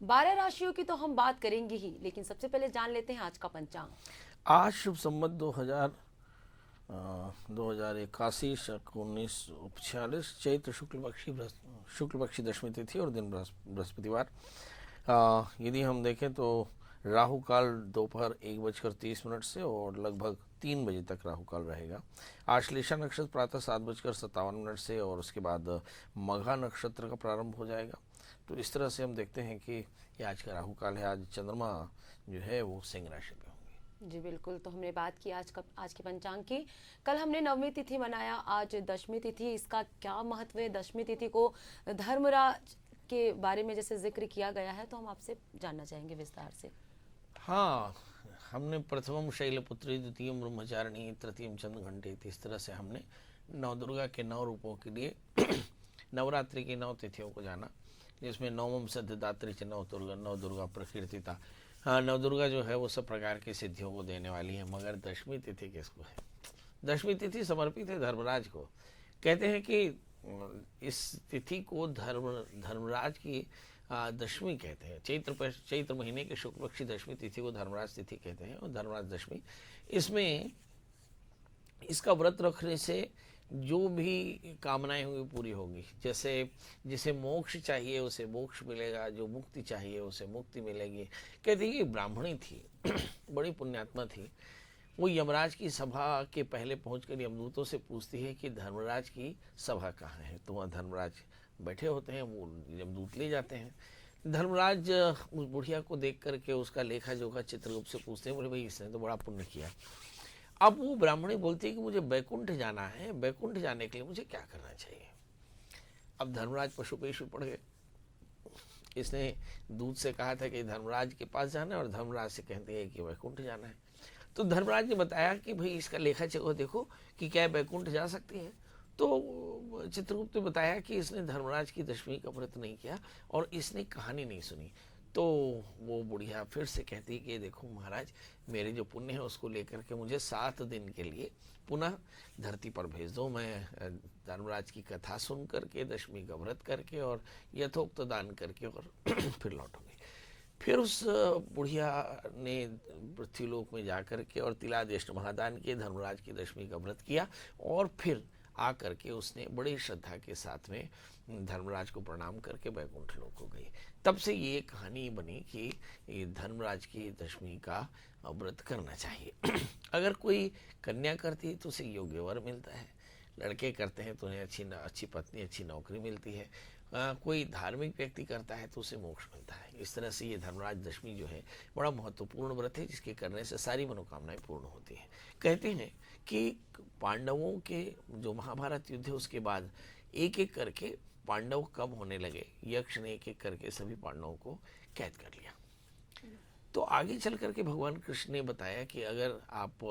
12 राशियों की तो हम बात करेंगे ही, लेकिन सबसे पहले जान लेते हैं आज का पंचांग। आज शुभ संवत 2081 शक 1946 चैत्र शुक्ल पक्षी दशमी तिथि और दिन बृहस्पतिवार। यदि हम देखें तो राहु काल दोपहर 1:30 से और लगभग 3 बजे तक राहु काल रहेगा। आश्लेषा नक्षत्र प्रातः 7:57 से और उसके बाद मघा नक्षत्र का प्रारंभ हो जाएगा। तो इस तरह से हम देखते हैं कि ये आज का राहु काल है। आज चंद्रमा जो है वो सिंह राशि में होंगे। जी बिल्कुल, तो हमने बात की आज के पंचांग की। कल हमने नवमी तिथि मनाया, आज दशमी तिथि। इसका क्या महत्व है? दशमी तिथि को धर्मराज के बारे में जैसे जिक्र किया गया है, तो हम आपसे जानना चाहेंगे विस्तार से। हाँ, हमने प्रथमम शैलपुत्री, द्वितीयम ब्रह्मचारिणी, तृतीयम चंद्रघंटे, इस तरह से हमने नवदुर्गा के 9 रूपों के लिए नवरात्रि की 9 तिथियों को जाना, जिसमें नवम सिद्धिदात्री च नवदुर्गा प्रकीर्तिता। हाँ, नवदुर्गा जो है वो सब प्रकार की सिद्धियों को देने वाली है। मगर दशमी तिथि किसको है? दशमी तिथि समर्पित है धर्मराज को। कहते हैं कि इस तिथि को धर्मराज की दशमी कहते हैं। चैत्र महीने के शुक्ल पक्षी दशमी तिथि को धर्मराज तिथि कहते हैं और धर्मराज दशमी। इसमें इसका व्रत रखने से जो भी कामनाएं होंगी पूरी होगी। जैसे जिसे मोक्ष चाहिए उसे मोक्ष मिलेगा, जो मुक्ति चाहिए उसे मुक्ति मिलेगी। कहती है कि ब्राह्मणी थी बड़ी पुण्यात्मा थी। वो यमराज की सभा के पहले पहुंचकर यमदूतों से पूछती है कि धर्मराज की सभा कहाँ है। तो वहाँ धर्मराज बैठे होते हैं, वो यमदूत ले जाते हैं। धर्मराज उस बुढ़िया को देख करके उसका लेखा जोखा चित्रगुप्त से पूछते हैं, बोले भाई इसने तो बड़ा पुण्य किया। अब वो ब्राह्मणी बोलती है कि मुझे बैकुंठ जाना है, बैकुंठ जाने के लिए मुझे क्या करना चाहिए। अब धर्मराज पशुपेश पड़ गए। इसने दूत से कहा था कि धर्मराज के पास जाना है और धर्मराज से कहते हैं कि बैकुंठ जाना है। तो धर्मराज ने बताया कि भाई इसका लेखा चेको देखो कि क्या बैकुंठ जा सकती है। तो चित्रगुप्त ने बताया कि इसने धर्मराज की दशमी का व्रत नहीं किया और इसने कहानी नहीं सुनी। तो वो बुढ़िया फिर से कहती कि देखो महाराज, मेरे जो पुण्य है उसको लेकर के मुझे 7 दिन के लिए पुनः धरती पर भेज दो। मैं धर्मराज की कथा सुन करके, दशमी का व्रत करके और यथोक्त दान करके और फिर लौटूंगी। फिर उस बुढ़िया ने पृथ्वीलोक में जाकर के और तिलादेश महादान किए, धर्मराज की दशमी का व्रत किया और फिर आकर के उसने बड़ी श्रद्धा के साथ में धर्मराज को प्रणाम करके बैकुंठ लोक को गई। तब से ये कहानी बनी कि धर्मराज की दशमी का व्रत करना चाहिए। अगर कोई कन्या करती है तो उसे योग्य वर मिलता है, लड़के करते हैं तो उन्हें अच्छी पत्नी, अच्छी नौकरी मिलती है। कोई धार्मिक व्यक्ति करता है तो उसे मोक्ष मिलता है। इस तरह से ये धर्मराज दशमी जो है बड़ा महत्वपूर्ण व्रत है, जिसके करने से सारी मनोकामनाएं पूर्ण होती हैं। कहते हैं कि पांडवों के जो महाभारत युद्ध है उसके बाद एक एक करके पांडव कम होने लगे। यक्ष ने एक एक करके सभी पांडवों को कैद कर लिया। तो आगे चल करके भगवान कृष्ण ने बताया कि अगर आप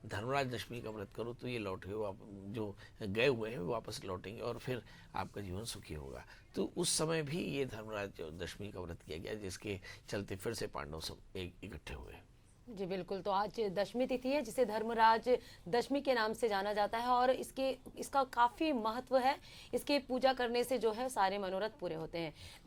धर्मराज दशमी का व्रत करो तो ये लौटे हो, आप जो गए हुए हैं वापस लौटेंगे और फिर आपका जीवन सुखी होगा। तो उस समय भी ये धर्मराज दशमी का व्रत किया गया, जिसके चलते फिर से पांडव सब इकट्ठे हुए। जी बिल्कुल, तो आज दशमी तिथि है जिसे धर्मराज दशमी के नाम से जाना जाता है और इसका काफ़ी महत्व है। इसके पूजा करने से जो है सारे मनोरथ पूरे होते हैं। तो